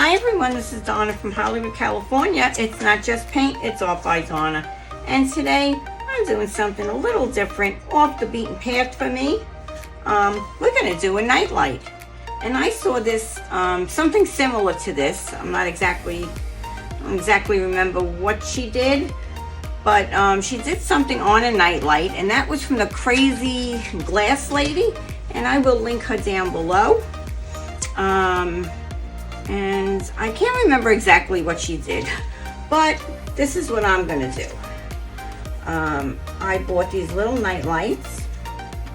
Hi everyone, this is Donna from Hollywood, California. It's not just paint, it's Art by Donna. And today I'm doing something a little different, off the beaten path for me. We're going to do a nightlight. And I saw this, something similar to this. I don't exactly remember what she did. But she did something on a nightlight, and that was from the Crazy Glass Lady. And I will link her down below. And I can't remember exactly what she did, but this is what I'm gonna do. I bought these little nightlights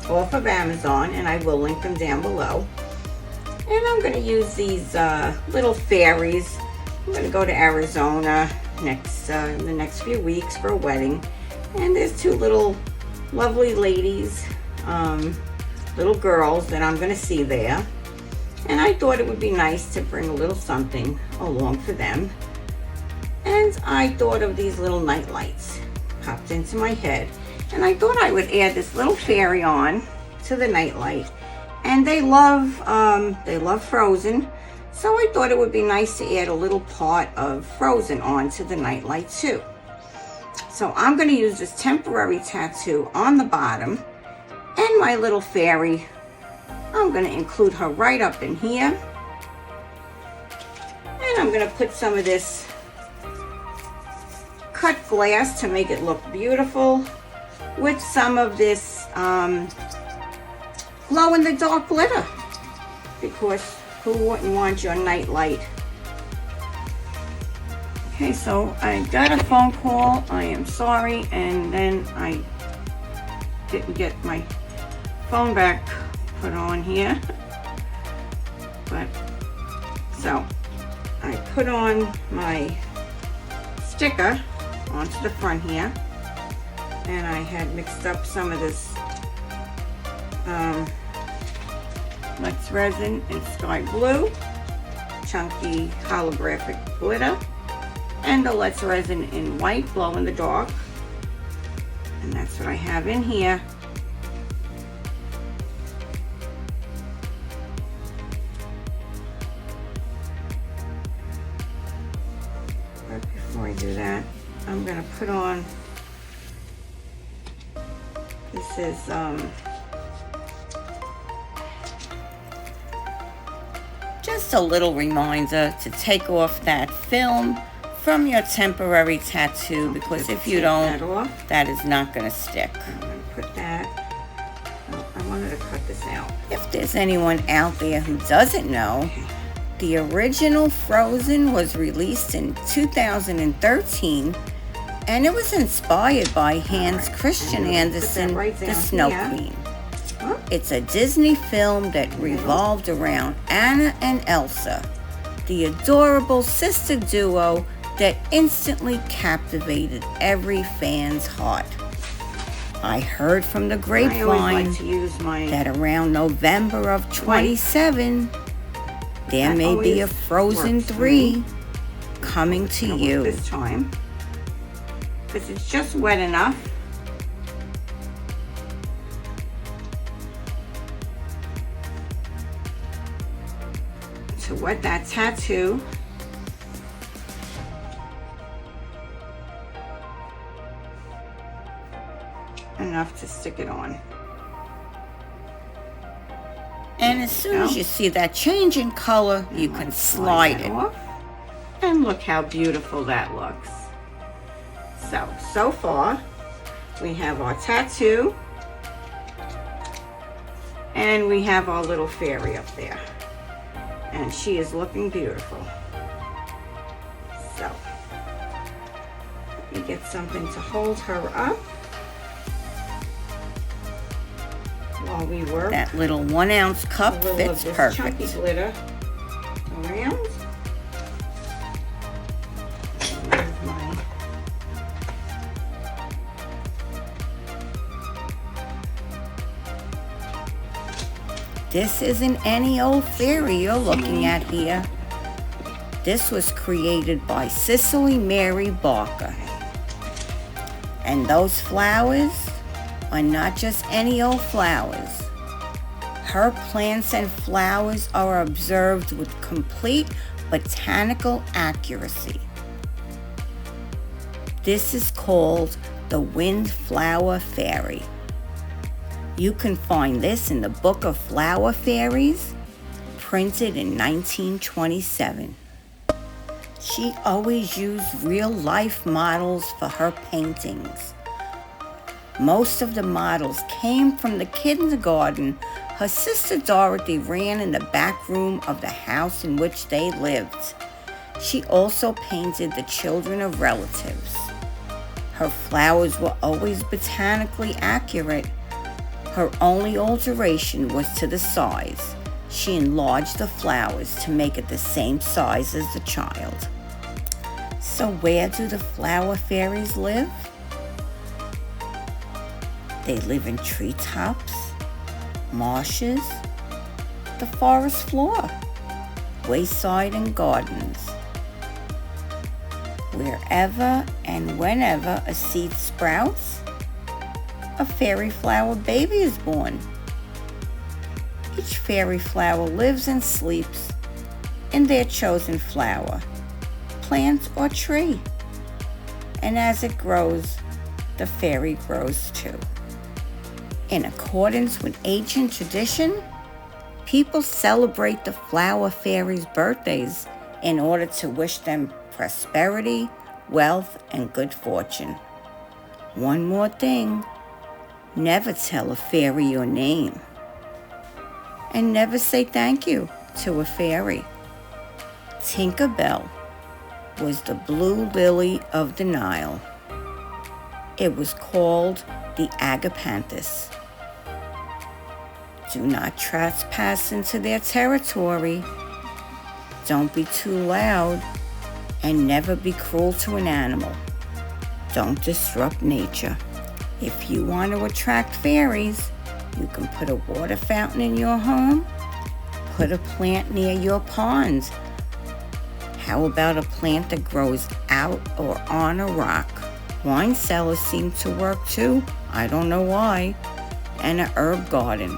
off of Amazon, and I will link them down below. And I'm gonna use these little fairies. I'm gonna go to Arizona in the next few weeks for a wedding, and there's two little lovely ladies, little girls that I'm gonna see there. And I thought it would be nice to bring a little something along for them. And I thought of these little night lights, popped into my head. And I thought I would add this little fairy on to the night light. And they love Frozen. So I thought it would be nice to add a little part of Frozen onto the night light too. So I'm gonna use this temporary tattoo on the bottom and my little fairy. I'm going to include her right up in here. And I'm going to put some of this cut glass to make it look beautiful with some of this glow-in-the-dark glitter. Because who wouldn't want your night light? Okay, so I got a phone call. I am sorry. And then I didn't get my phone back put on here, but so I put on my sticker onto the front here, and I had mixed up some of this Let's Resin in Sky Blue, chunky holographic glitter, and the Let's Resin in white, glow in the dark, and that's what I have in here. Before I do that, I'm going to put on, this is just a little reminder to take off that film from your temporary tattoo, because if you don't, that is not going to stick. I'm going to put that, I wanted to cut this out. If there's anyone out there who doesn't know, the original Frozen was released in 2013, and it was inspired by Hans Christian Andersen, the Snow Queen. It's a Disney film that revolved around Anna and Elsa, the adorable sister duo that instantly captivated every fan's heart. I heard from the grapevine that around November of 27, there may be a Frozen 3 coming to you. This time, because it's just wet enough. To wet that tattoo. Enough to stick it on. And as soon as you see that change in color, you can slide it off. And look how beautiful that looks. So far, we have our tattoo. And we have our little fairy up there. And she is looking beautiful. So, let me get something to hold her up while we work. That little 1 ounce cup fits perfect. Chunky glitter around. This isn't any old fairy you're looking at here. This was created by Cicely Mary Barker. And those flowers are not just any old flowers. Her plants and flowers are observed with complete botanical accuracy. This is called the Windflower Fairy. You can find this in the Book of Flower Fairies, printed in 1927. She always used real-life models for her paintings. Most of the models came from the kindergarten her sister Dorothy ran in the back room of the house in which they lived. She also painted the children of relatives. Her flowers were always botanically accurate. Her only alteration was to the size. She enlarged the flowers to make it the same size as the child. So where do the flower fairies live? They live in treetops, marshes, the forest floor, wayside and gardens. Wherever and whenever a seed sprouts, a fairy flower baby is born. Each fairy flower lives and sleeps in their chosen flower, plant or tree. And as it grows, the fairy grows too. In accordance with ancient tradition, people celebrate the flower fairies' birthdays in order to wish them prosperity, wealth, and good fortune. One more thing, never tell a fairy your name. And never say thank you to a fairy. Tinkerbell was the blue lily of the Nile. It was called the agapanthus. Do not trespass into their territory. Don't be too loud, and never be cruel to an animal. Don't disrupt nature. If you want to attract fairies, you can put a water fountain in your home, put a plant near your pond. How about a plant that grows out or on a rock? Wine cellars seem to work too. I don't know why. And an herb garden,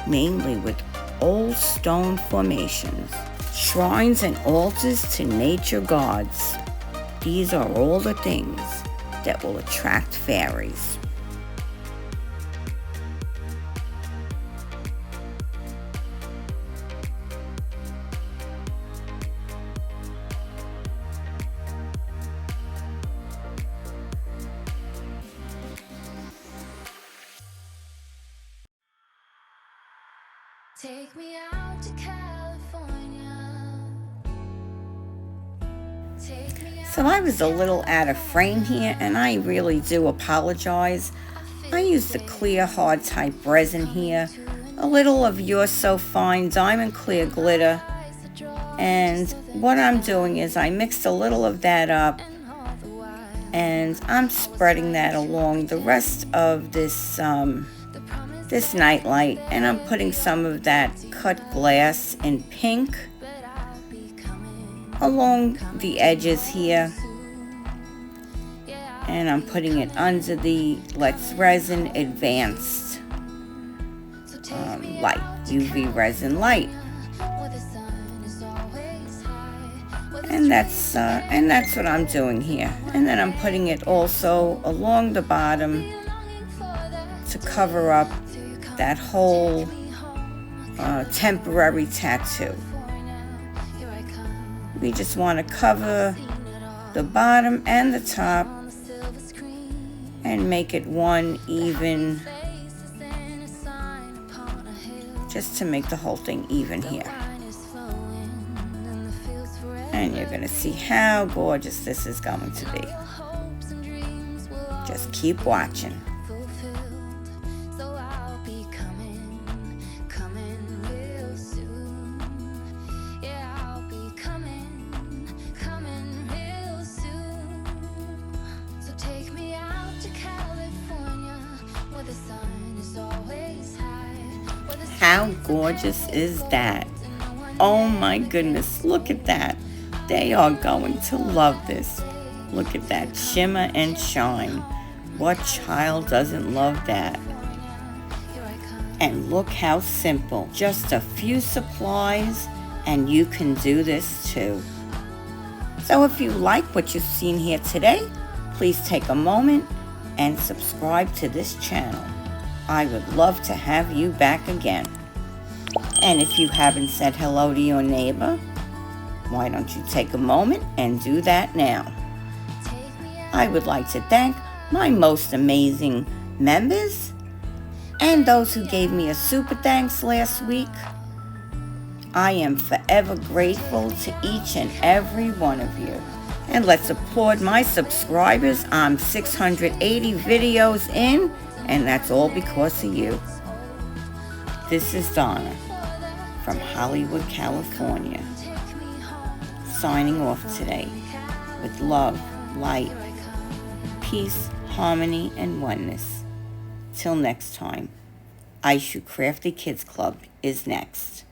mainly with old stone formations. Shrines and altars to nature gods. These are all the things that will attract fairies. Take me out to California. So I was a little out of frame here, and I really do apologize. I used the clear hard type resin here, a little of You're So Fine diamond clear glitter, and what I'm doing is I mixed a little of that up, and I'm spreading that along the rest of this nightlight, and I'm putting some of that cut glass in pink along the edges here, and I'm putting it under the Let's Resin Advanced light, UV resin light, and that's what I'm doing here. And then I'm putting it also along the bottom to cover up that whole temporary tattoo. We just want to cover the bottom and the top and make it one even, just to make the whole thing even here. And you're going to see how gorgeous this is going to be. Just keep watching. How gorgeous is that? Oh my goodness, look at that. They are going to love this. Look at that shimmer and shine. What child doesn't love that? And look how simple. Just a few supplies and you can do this too. So if you like what you've seen here today, please take a moment and subscribe to this channel. I would love to have you back again. And if you haven't said hello to your neighbor, why don't you take a moment and do that now? I would like to thank my most amazing members and those who gave me a super thanks last week. I am forever grateful to each and every one of you. And let's applaud my subscribers. I'm 680 videos in, and that's all because of you. This is Donna from Hollywood, California, signing off today with love, light, peace, harmony, and oneness. Till next time, Crafty Kids Club is next.